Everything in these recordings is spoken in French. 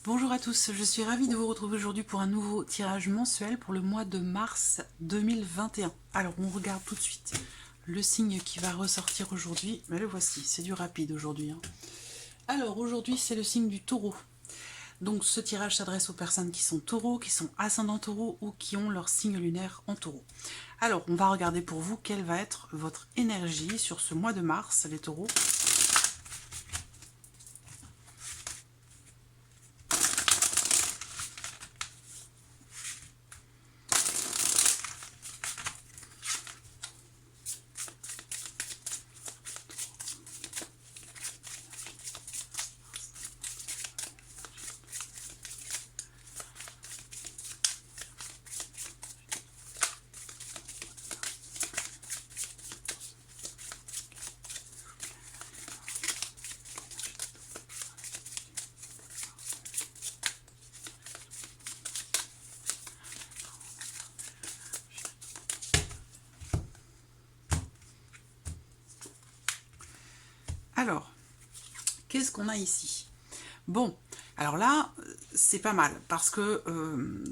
Bonjour à tous, je suis ravie de vous retrouver aujourd'hui pour un nouveau tirage mensuel pour le mois de mars 2021. Alors on regarde tout de suite le signe qui va ressortir aujourd'hui. Mais le voici, c'est du rapide aujourd'hui. Alors aujourd'hui c'est le signe du taureau. Donc ce tirage s'adresse aux personnes qui sont taureaux, qui sont ascendants taureaux ou qui ont leur signe lunaire en taureau. Alors on va regarder pour vous quelle va être votre énergie sur ce mois de mars, les taureaux. Alors, qu'est-ce qu'on a ici? Bon, alors là, c'est pas mal, parce que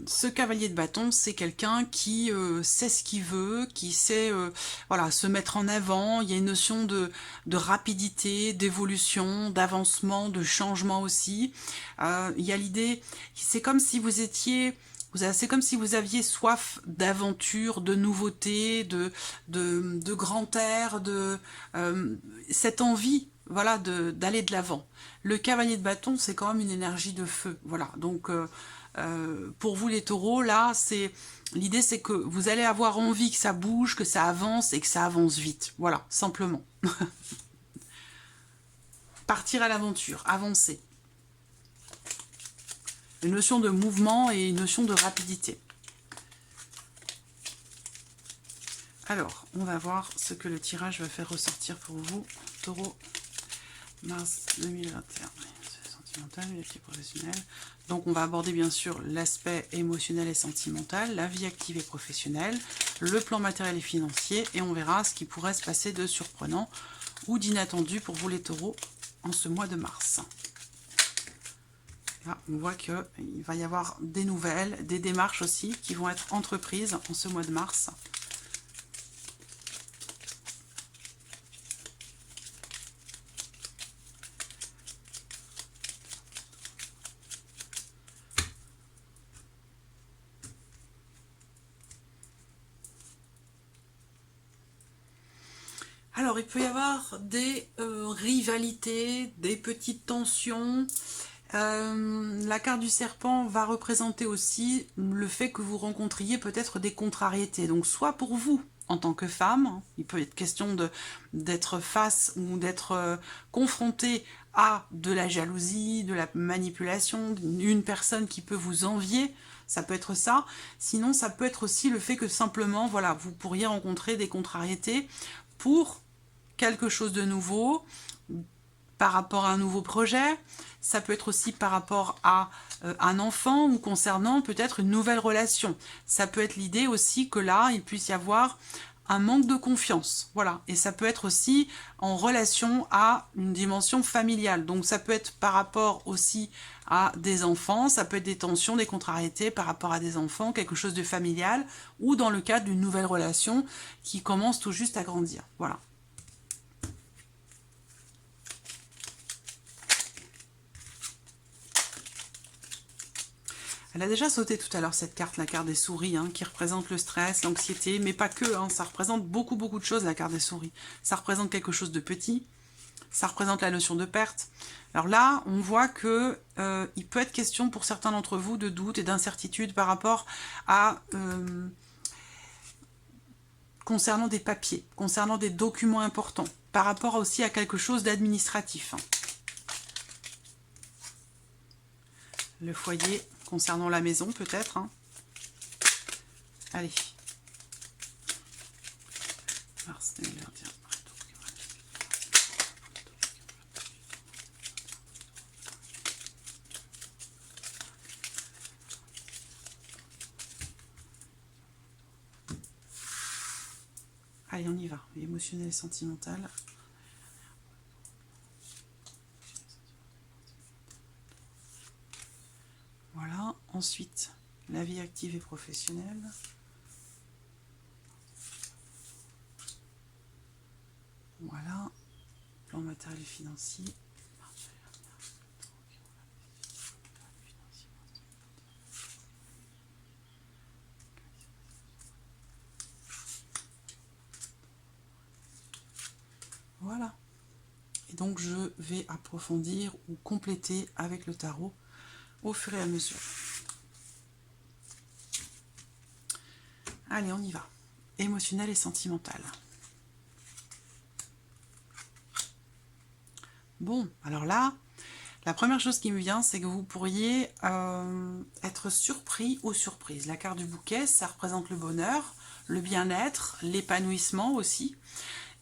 ce cavalier de bâton, c'est quelqu'un qui sait ce qu'il veut, qui sait voilà, se mettre en avant. Il y a une notion de rapidité, d'évolution, d'avancement, de changement aussi. Il y a l'idée, c'est comme si vous étiez... C'est comme si vous aviez soif d'aventure, de nouveauté, de grand air, cette envie, voilà, d'aller de l'avant. Le cavalier de bâton, c'est quand même une énergie de feu, voilà. Donc, pour vous les taureaux, là, l'idée, c'est que vous allez avoir envie que ça bouge, que ça avance et que ça avance vite. Voilà, simplement. Partir à l'aventure, avancer. Une notion de mouvement et une notion de rapidité. Alors, on va voir ce que le tirage va faire ressortir pour vous, taureau, mars 2021. Sentimental, vie active professionnelle. Donc, on va aborder bien sûr l'aspect émotionnel et sentimental, la vie active et professionnelle, le plan matériel et financier, et on verra ce qui pourrait se passer de surprenant ou d'inattendu pour vous les taureaux en ce mois de mars. Là, on voit qu'il va y avoir des nouvelles, des démarches aussi qui vont être entreprises en ce mois de mars. Alors, il peut y avoir des rivalités, des petites tensions. La carte du serpent va représenter aussi le fait que vous rencontriez peut-être des contrariétés. Donc, soit pour vous, en tant que femme, il peut être question d'être face ou d'être confronté à de la jalousie, de la manipulation, une personne qui peut vous envier. Ça peut être ça. Sinon, ça peut être aussi le fait que simplement, voilà, vous pourriez rencontrer des contrariétés pour quelque chose de nouveau, par rapport à un nouveau projet. Ça peut être aussi par rapport à un enfant ou concernant peut-être une nouvelle relation. Ça peut être l'idée aussi que là, il puisse y avoir un manque de confiance. Voilà. Et ça peut être aussi en relation à une dimension familiale. Donc ça peut être par rapport aussi à des enfants, ça peut être des tensions, des contrariétés par rapport à des enfants, quelque chose de familial, ou dans le cadre d'une nouvelle relation qui commence tout juste à grandir. Voilà. Elle a déjà sauté tout à l'heure cette carte, la carte des souris, qui représente le stress, l'anxiété, mais pas que, ça représente beaucoup de choses la carte des souris. Ça représente quelque chose de petit, ça représente la notion de perte. Alors là, on voit que il peut être question pour certains d'entre vous de doute et d'incertitude par rapport à... concernant des papiers, concernant des documents importants, par rapport aussi à quelque chose d'administratif. Le foyer, concernant la maison peut-être. Allez. Mars 2021. Allez, on y va. Émotionnel et sentimental. Ensuite, la vie active et professionnelle. Voilà. Plan matériel et financier. Voilà. Et donc, je vais approfondir ou compléter avec le tarot au fur et à mesure. Allez, on y va. Émotionnel et sentimental. Bon, alors là, la première chose qui me vient, c'est que vous pourriez être surpris ou surprise. La carte du bouquet, ça représente le bonheur, le bien-être, l'épanouissement aussi,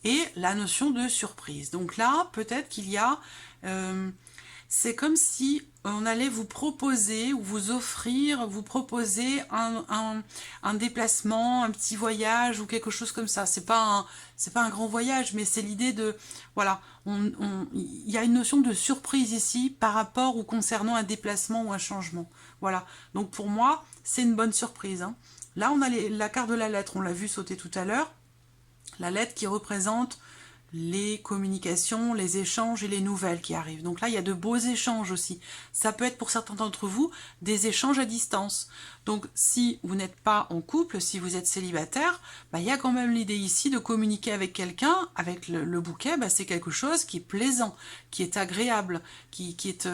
et la notion de surprise. Donc là, peut-être qu'il y a... c'est comme si on allait vous proposer ou vous offrir, vous proposer un déplacement, un petit voyage ou quelque chose comme ça. C'est pas un grand voyage, mais c'est l'idée de... Voilà, il y a une notion de surprise ici par rapport ou concernant un déplacement ou un changement. Voilà, donc pour moi, c'est une bonne surprise. Hein. Là, on a la carte de la lettre, on l'a vu sauter tout à l'heure. La lettre qui représente les communications, les échanges et les nouvelles qui arrivent. Donc là, il y a de beaux échanges aussi. Ça peut être pour certains d'entre vous des échanges à distance. Donc si vous n'êtes pas en couple, si vous êtes célibataire, bah, il y a quand même l'idée ici de communiquer avec quelqu'un. Avec le bouquet, bah, c'est quelque chose qui est plaisant, qui est agréable, qui est...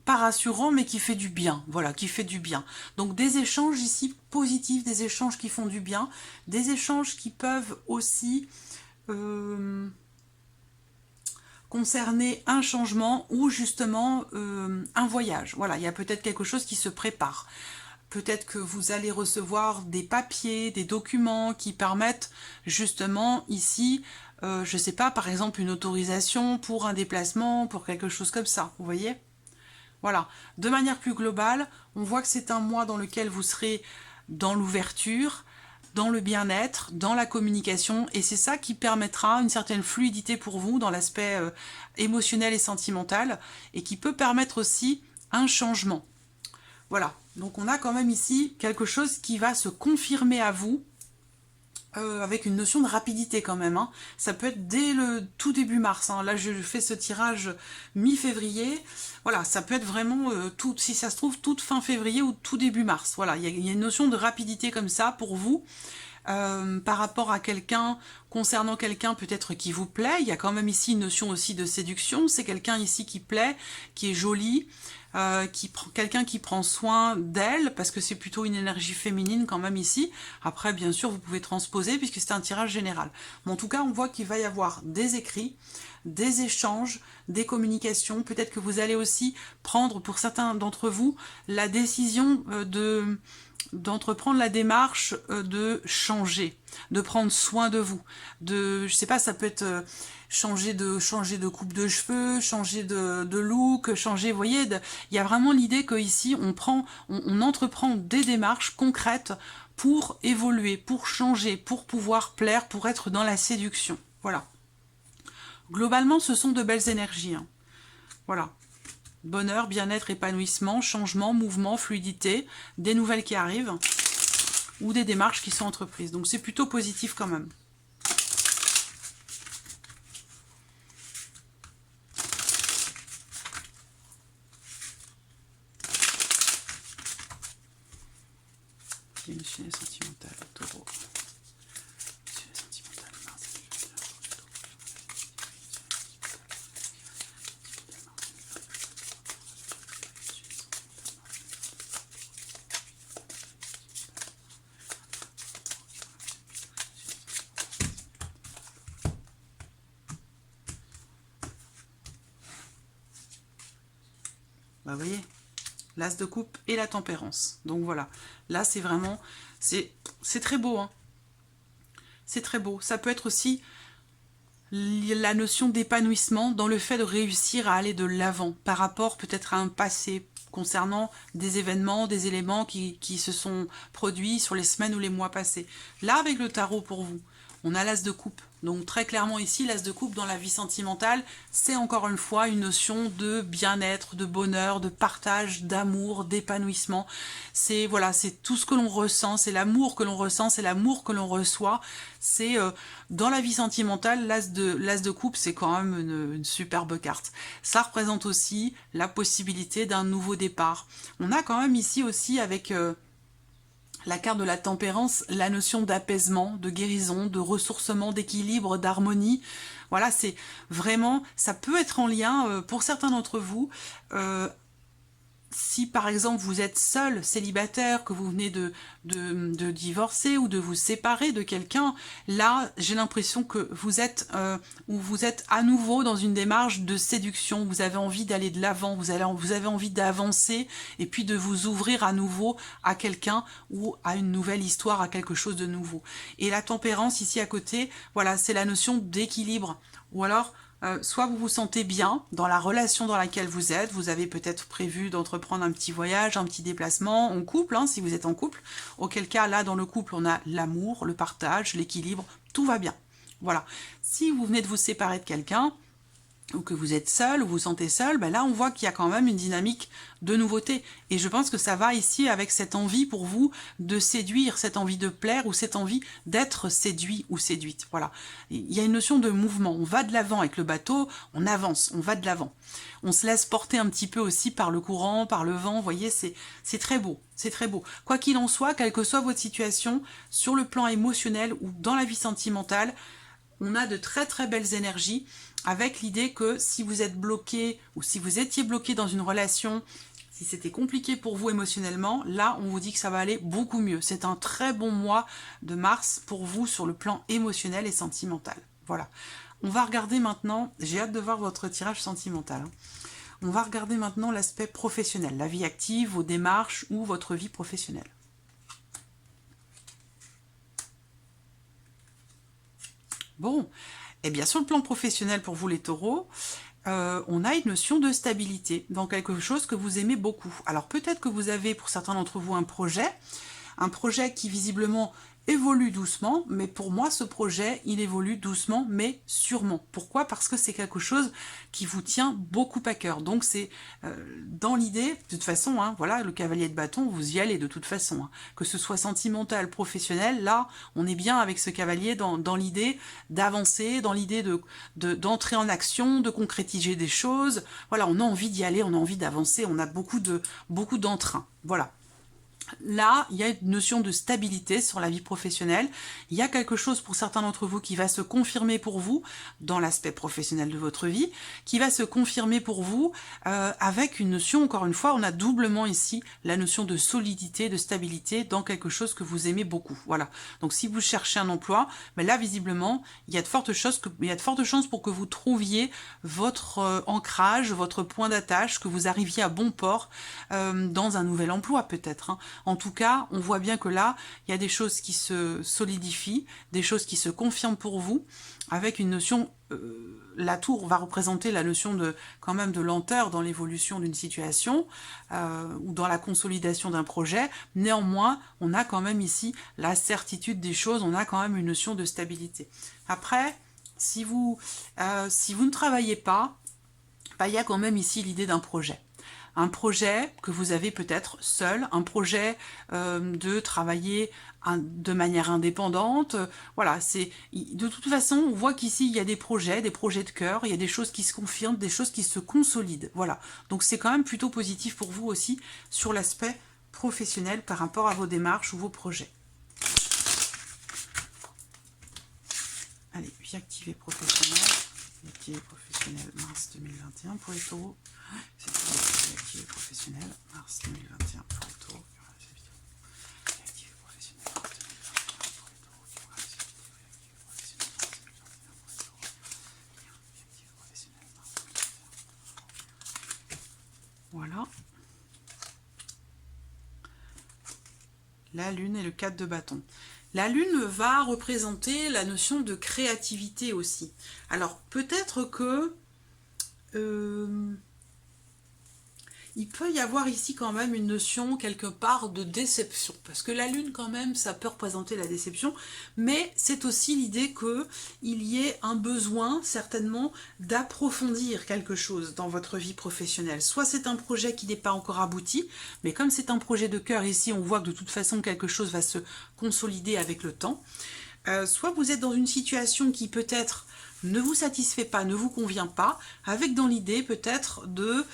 pas rassurant, mais qui fait du bien. Voilà, qui fait du bien. Donc des échanges ici positifs, des échanges qui font du bien, des échanges qui peuvent aussi concerner un changement ou justement un voyage. Voilà, il y a peut-être quelque chose qui se prépare. Peut-être que vous allez recevoir des papiers, des documents qui permettent justement ici, je ne sais pas, par exemple une autorisation pour un déplacement, pour quelque chose comme ça, vous voyez ? Voilà, de manière plus globale, on voit que c'est un mois dans lequel vous serez dans l'ouverture, dans le bien-être, dans la communication, et c'est ça qui permettra une certaine fluidité pour vous dans l'aspect émotionnel et sentimental, et qui peut permettre aussi un changement. Voilà, donc on a quand même ici quelque chose qui va se confirmer à vous, avec une notion de rapidité quand même. Hein. Ça peut être dès le tout début mars. Hein. Là, je fais ce tirage mi-février. Voilà, ça peut être vraiment, si ça se trouve, toute fin février ou tout début mars. Voilà, il y a une notion de rapidité comme ça pour vous. Par rapport à quelqu'un, concernant quelqu'un peut-être qui vous plaît, il y a quand même ici une notion aussi de séduction. C'est quelqu'un ici qui plaît, qui est joli, quelqu'un qui prend soin d'elle, parce que c'est plutôt une énergie féminine quand même ici. Après, bien sûr, vous pouvez transposer puisque c'est un tirage général. Mais en tout cas, on voit qu'il va y avoir des écrits, des échanges, des communications. Peut-être que vous allez aussi prendre, pour certains d'entre vous, la décision d'entreprendre la démarche de changer, de prendre soin de vous, je sais pas, ça peut être changer de coupe de cheveux, changer de look, changer, vous voyez, il y a vraiment l'idée que ici on entreprend des démarches concrètes pour évoluer, pour changer, pour pouvoir plaire, pour être dans la séduction. Voilà. Globalement, ce sont de belles énergies. Hein. Voilà. Bonheur, bien-être, épanouissement, changement, mouvement, fluidité, des nouvelles qui arrivent ou des démarches qui sont entreprises. Donc c'est plutôt positif quand même. Émotionnel, sentimental, taureau. Émotionnel, sentimental, Mars. Bah, vous voyez, l'as de coupe et la tempérance. Donc voilà, là c'est vraiment, c'est très beau. Hein. C'est très beau. Ça peut être aussi la notion d'épanouissement dans le fait de réussir à aller de l'avant par rapport peut-être à un passé concernant des événements, des éléments qui se sont produits sur les semaines ou les mois passés. Là, avec le tarot pour vous, on a l'as de coupe. Donc très clairement ici, l'as de coupe dans la vie sentimentale, c'est encore une fois une notion de bien-être, de bonheur, de partage, d'amour, d'épanouissement. C'est voilà, c'est tout ce que l'on ressent, c'est l'amour que l'on ressent, c'est l'amour que l'on reçoit. C'est dans la vie sentimentale, l'as de coupe, c'est quand même une superbe carte. Ça représente aussi la possibilité d'un nouveau départ. On a quand même ici aussi avec la carte de la tempérance, la notion d'apaisement, de guérison, de ressourcement, d'équilibre, d'harmonie. Voilà, c'est vraiment, ça peut être en lien, pour certains d'entre vous, si par exemple vous êtes seul, célibataire, que vous venez de divorcer ou de vous séparer de quelqu'un, là j'ai l'impression que vous êtes à nouveau dans une démarche de séduction, vous avez envie d'aller de l'avant, vous avez envie d'avancer et puis de vous ouvrir à nouveau à quelqu'un ou à une nouvelle histoire, à quelque chose de nouveau. Et la tempérance ici à côté, voilà, c'est la notion d'équilibre. Ou alors soit vous vous sentez bien dans la relation dans laquelle vous êtes, vous avez peut-être prévu d'entreprendre un petit voyage, un petit déplacement en couple, hein, si vous êtes en couple, auquel cas là dans le couple on a l'amour, le partage, l'équilibre, tout va bien. Voilà. Si vous venez de vous séparer de quelqu'un, ou que vous êtes seul, ou vous vous sentez seul, ben là on voit qu'il y a quand même une dynamique de nouveauté. Et je pense que ça va ici avec cette envie pour vous de séduire, cette envie de plaire, ou cette envie d'être séduit ou séduite. Voilà. Il y a une notion de mouvement. On va de l'avant avec le bateau, on avance, on va de l'avant. On se laisse porter un petit peu aussi par le courant, par le vent. Vous voyez, c'est très beau. C'est très beau. Quoi qu'il en soit, quelle que soit votre situation, sur le plan émotionnel ou dans la vie sentimentale, on a de très très belles énergies avec l'idée que si vous êtes bloqué ou si vous étiez bloqué dans une relation, si c'était compliqué pour vous émotionnellement, là on vous dit que ça va aller beaucoup mieux. C'est un très bon mois de mars pour vous sur le plan émotionnel et sentimental. Voilà. On va regarder maintenant, j'ai hâte de voir votre tirage sentimental. On va regarder maintenant l'aspect professionnel, la vie active, vos démarches ou votre vie professionnelle. Bon, eh bien sur le plan professionnel pour vous les taureaux, on a une notion de stabilité dans quelque chose que vous aimez beaucoup. Alors peut-être que vous avez pour certains d'entre vous un projet qui visiblement évolue doucement, mais pour moi ce projet il évolue doucement mais sûrement. Pourquoi? Parce que c'est quelque chose qui vous tient beaucoup à cœur. Donc c'est dans l'idée, de toute façon, hein, voilà, le cavalier de bâton, vous y allez de toute façon. Hein. Que ce soit sentimental, professionnel, là on est bien avec ce cavalier dans l'idée d'avancer, dans l'idée d'entrer en action, de concrétiser des choses. Voilà, on a envie d'y aller, on a envie d'avancer, on a beaucoup d'entrain. Voilà. Là, il y a une notion de stabilité sur la vie professionnelle. Il y a quelque chose pour certains d'entre vous qui va se confirmer pour vous dans l'aspect professionnel de votre vie, qui va se confirmer pour vous avec une notion, encore une fois, on a doublement ici la notion de solidité, de stabilité dans quelque chose que vous aimez beaucoup. Voilà. Donc si vous cherchez un emploi, ben là, visiblement, il y a de fortes chances pour que vous trouviez votre ancrage, votre point d'attache, que vous arriviez à bon port dans un nouvel emploi peut-être. Hein. En tout cas, on voit bien que là, il y a des choses qui se solidifient, des choses qui se confirment pour vous, avec une notion, la tour va représenter la notion de quand même de lenteur dans l'évolution d'une situation, ou dans la consolidation d'un projet. Néanmoins, on a quand même ici la certitude des choses, on a quand même une notion de stabilité. Après, si vous ne travaillez pas, bah, il y a quand même ici l'idée d'un projet. Un projet que vous avez peut-être seul, un projet de travailler de manière indépendante. Voilà, de toute façon, on voit qu'ici, il y a des projets de cœur, il y a des choses qui se confirment, des choses qui se consolident. Voilà, donc c'est quand même plutôt positif pour vous aussi sur l'aspect professionnel par rapport à vos démarches ou vos projets. Allez, vie activée professionnelle. Vie activée professionnelle, mars 2021 pour les taureaux. C'est vie activée professionnelle, mars 2021 pour les taureaux. Vie activée professionnelle, mars 2021 pour les taureaux. Vie activée professionnelle, mars 2021. Voilà. La lune et le 4 de bâton. La lune va représenter la notion de créativité aussi. Alors peut-être que il peut y avoir ici quand même une notion quelque part de déception, parce que la lune quand même, ça peut représenter la déception, mais c'est aussi l'idée qu'il y ait un besoin certainement d'approfondir quelque chose dans votre vie professionnelle. Soit c'est un projet qui n'est pas encore abouti, mais comme c'est un projet de cœur ici, on voit que de toute façon quelque chose va se consolider avec le temps. Soit vous êtes dans une situation qui peut-être ne vous satisfait pas, ne vous convient pas, avec dans l'idée peut-être de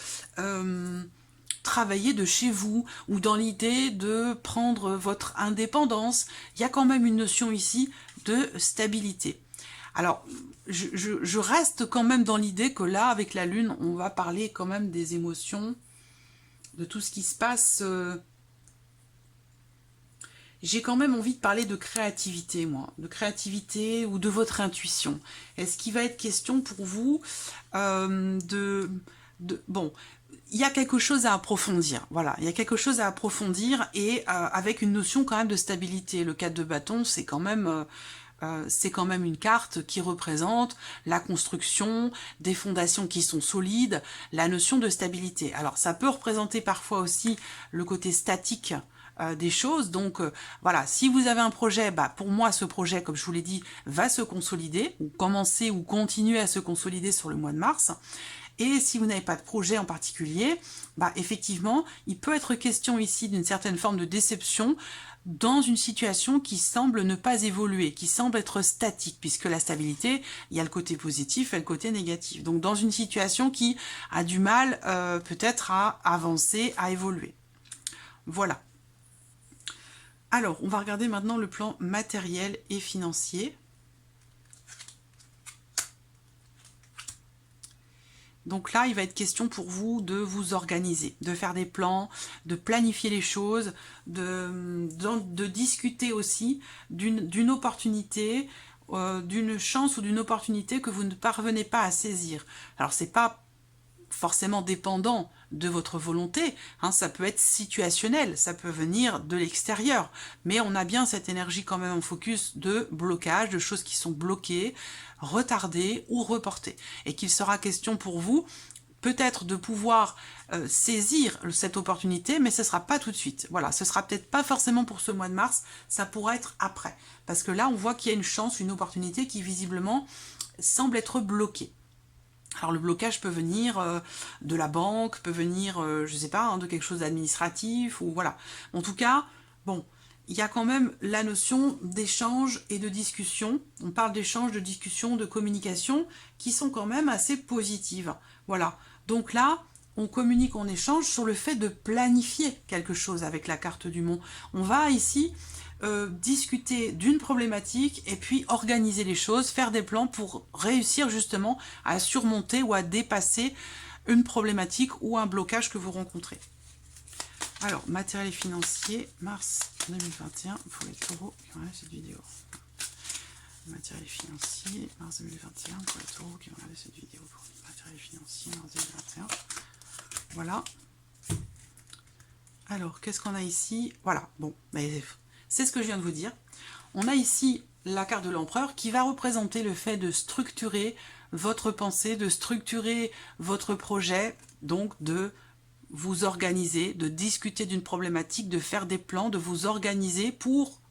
travailler de chez vous, ou dans l'idée de prendre votre indépendance. Il y a quand même une notion ici de stabilité. Alors, je reste quand même dans l'idée que là, avec la lune, on va parler quand même des émotions, de tout ce qui se passe. J'ai quand même envie de parler de créativité, moi, de créativité ou de votre intuition. Est-ce qu'il va être question pour vous bon, il y a quelque chose à approfondir, voilà, il y a quelque chose à approfondir et avec une notion quand même de stabilité. Le 4 de bâton, c'est quand même une carte qui représente la construction, des fondations qui sont solides, la notion de stabilité. Alors ça peut représenter parfois aussi le côté statique des choses, donc voilà, si vous avez un projet, pour moi ce projet, comme je vous l'ai dit, va se consolider, ou commencer ou continuer à se consolider sur le mois de mars. Et si vous n'avez pas de projet en particulier, effectivement, il peut être question ici d'une certaine forme de déception dans une situation qui semble ne pas évoluer, qui semble être statique, puisque la stabilité, il y a le côté positif et le côté négatif. Donc dans une situation qui a du mal peut-être à avancer, à évoluer. Voilà. Alors, on va regarder maintenant le plan matériel et financier. Donc là, il va être question pour vous de vous organiser, de faire des plans, de planifier les choses, de discuter aussi d'une opportunité, d'une chance ou d'une opportunité que vous ne parvenez pas à saisir. Alors, c'est pas forcément dépendant de votre volonté, hein, ça peut être situationnel, ça peut venir de l'extérieur, mais on a bien cette énergie quand même en focus de blocage, de choses qui sont bloquées, retardées ou reportées, et qu'il sera question pour vous peut-être de pouvoir saisir cette opportunité, mais ce ne sera pas tout de suite. Voilà, ce sera peut-être pas forcément pour ce mois de mars, ça pourra être après, parce que là on voit qu'il y a une chance, une opportunité qui visiblement semble être bloquée. Alors le blocage peut venir de la banque, peut venir, je sais pas, de quelque chose d'administratif, ou voilà. En tout cas, bon, il y a quand même la notion d'échange et de discussion. On parle d'échange, de discussion, de communication, qui sont quand même assez positives. Voilà. Donc là, on communique, on échange sur le fait de planifier quelque chose avec la carte du Mont. On va ici discuter d'une problématique et puis organiser les choses, faire des plans pour réussir justement à surmonter ou à dépasser une problématique ou un blocage que vous rencontrez. Alors, matériel et financier, mars 2021 pour les taureaux qui ont regardé cette vidéo. Matériel et financier, mars 2021 pour les taureaux qui ont regardé cette vidéo. Matériel et financier, mars 2021. Voilà. Alors, qu'est-ce qu'on a ici? Voilà, bon, mais c'est ce que je viens de vous dire. On a ici la carte de l'empereur qui va représenter le fait de structurer votre pensée, de structurer votre projet, donc de vous organiser, de discuter d'une problématique, de faire des plans, de vous organiser pour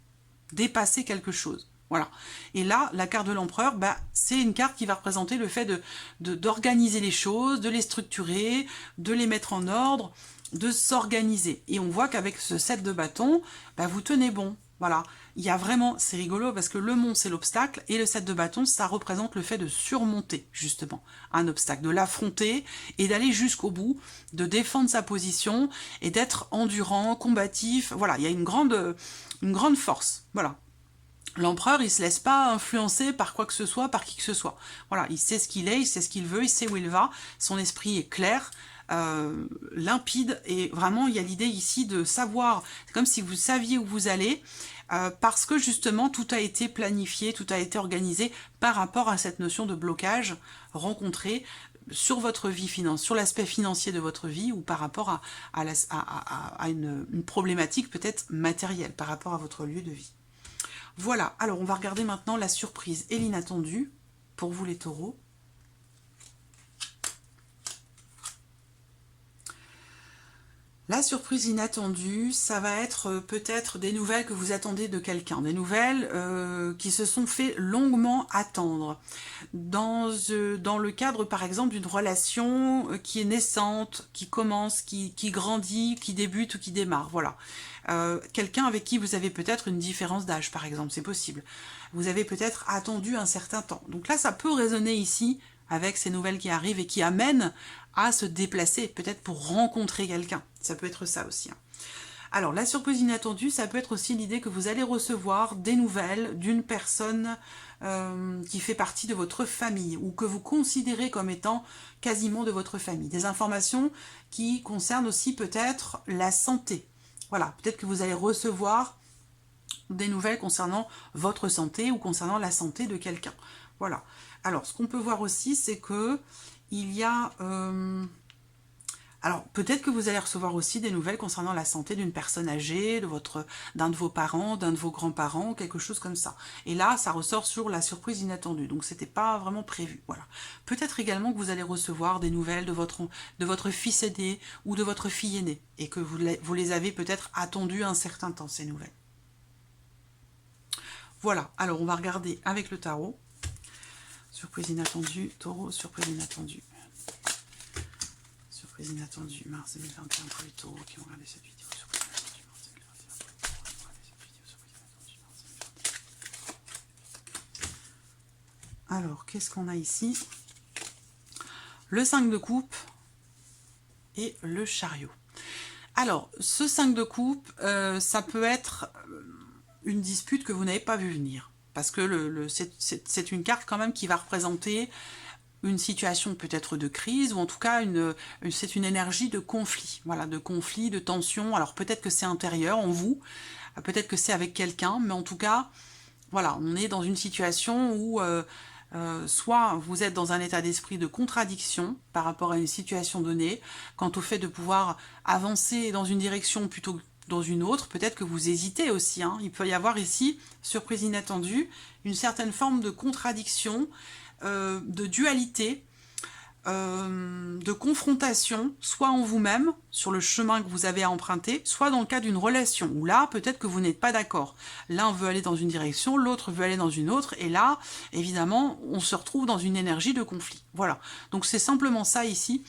dépasser quelque chose. Voilà. Et là, la carte de l'empereur, c'est une carte qui va représenter le fait d'organiser les choses, de les structurer, de les mettre en ordre, de s'organiser. Et on voit qu'avec ce 7 de bâton, vous tenez bon. Voilà. Il y a vraiment, c'est rigolo parce que le mont, c'est l'obstacle, et le 7 de bâton, ça représente le fait de surmonter, justement, un obstacle, de l'affronter et d'aller jusqu'au bout, de défendre sa position et d'être endurant, combatif. Voilà, il y a une grande force. Voilà. L'empereur, il se laisse pas influencer par quoi que ce soit, par qui que ce soit. Voilà, il sait ce qu'il est, il sait ce qu'il veut, il sait où il va, son esprit est clair, limpide, et vraiment, il y a l'idée ici de savoir, c'est comme si vous saviez où vous allez, parce que justement, tout a été planifié, tout a été organisé par rapport à cette notion de blocage rencontrée sur votre vie financière, sur l'aspect financier de votre vie, ou par rapport à une problématique peut-être matérielle, par rapport à votre lieu de vie. Voilà, alors on va regarder maintenant la surprise et l'inattendu pour vous les taureaux. La surprise inattendue, ça va être peut-être des nouvelles que vous attendez de quelqu'un, des nouvelles qui se sont fait longuement attendre. Dans le cadre, par exemple, d'une relation qui est naissante, qui commence, qui grandit, qui débute ou qui démarre, voilà. Quelqu'un avec qui vous avez peut-être une différence d'âge, par exemple, c'est possible. Vous avez peut-être attendu un certain temps. Donc là, ça peut résonner ici avec ces nouvelles qui arrivent et qui amènent à se déplacer, peut-être pour rencontrer quelqu'un. Ça peut être ça aussi. Alors, la surprise inattendue, ça peut être aussi l'idée que vous allez recevoir des nouvelles d'une personne qui fait partie de votre famille ou que vous considérez comme étant quasiment de votre famille. Des informations qui concernent aussi peut-être la santé. Voilà, peut-être que vous allez recevoir des nouvelles concernant votre santé ou concernant la santé de quelqu'un. Voilà. Alors, ce qu'on peut voir aussi, c'est que il y a... alors, peut-être que vous allez recevoir aussi des nouvelles concernant la santé d'une personne âgée, d'un de vos parents, d'un de vos grands-parents, quelque chose comme ça. Et là, ça ressort sur la surprise inattendue. Donc, c'était pas vraiment prévu. Voilà. Peut-être également que vous allez recevoir des nouvelles de votre fils aîné ou de votre fille aînée. Et que vous les avez peut-être attendues un certain temps, ces nouvelles. Voilà. Alors, on va regarder avec le tarot. Surprise inattendue, taureau, surprise inattendue. Surprise inattendue, mars 2021 pour les taureaux qui ont regardé cette vidéo. Surprise inattendue, mars 2021 pour les taureaux qui ont regardé cette vidéo. Surprise inattendue, mars 2021. Alors, qu'est-ce qu'on a ici? Le 5 de coupe et le chariot. Alors, ce 5 de coupe, ça peut être une dispute que vous n'avez pas vu venir. Parce que c'est une carte quand même qui va représenter une situation peut-être de crise, ou en tout cas, c'est une énergie de conflit. Voilà, de conflit, de tension. Alors peut-être que c'est intérieur en vous, peut-être que c'est avec quelqu'un, mais en tout cas, voilà, on est dans une situation où soit vous êtes dans un état d'esprit de contradiction par rapport à une situation donnée, quant au fait de pouvoir avancer dans une direction plutôt que dans une autre, peut-être que vous hésitez aussi. Hein. Il peut y avoir ici, surprise inattendue, une certaine forme de contradiction, de dualité, de confrontation, soit en vous-même, sur le chemin que vous avez à emprunter, soit dans le cas d'une relation, où là, peut-être que vous n'êtes pas d'accord. L'un veut aller dans une direction, l'autre veut aller dans une autre, et là, évidemment, on se retrouve dans une énergie de conflit. Voilà. Donc c'est simplement ça ici.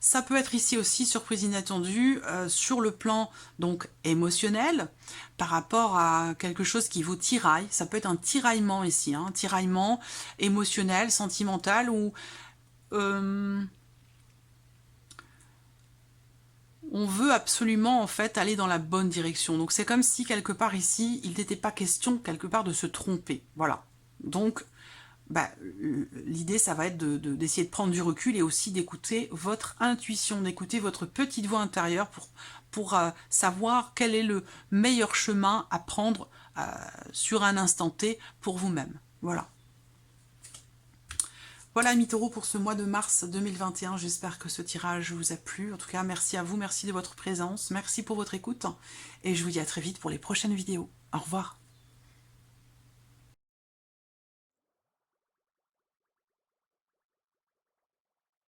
Ça peut être ici aussi, surprise inattendue, sur le plan donc émotionnel, par rapport à quelque chose qui vous tiraille. Ça peut être un tiraillement ici, un tiraillement émotionnel, sentimental, où on veut absolument en fait aller dans la bonne direction. Donc c'est comme si quelque part ici, il n'était pas question quelque part de se tromper. Voilà. Donc l'idée, ça va être d'essayer de prendre du recul et aussi d'écouter votre intuition, d'écouter votre petite voix intérieure pour savoir quel est le meilleur chemin à prendre sur un instant T pour vous-même. Voilà. Voilà, amis taureaux, pour ce mois de mars 2021. J'espère que ce tirage vous a plu. En tout cas, merci à vous, merci de votre présence, merci pour votre écoute. Et je vous dis à très vite pour les prochaines vidéos. Au revoir.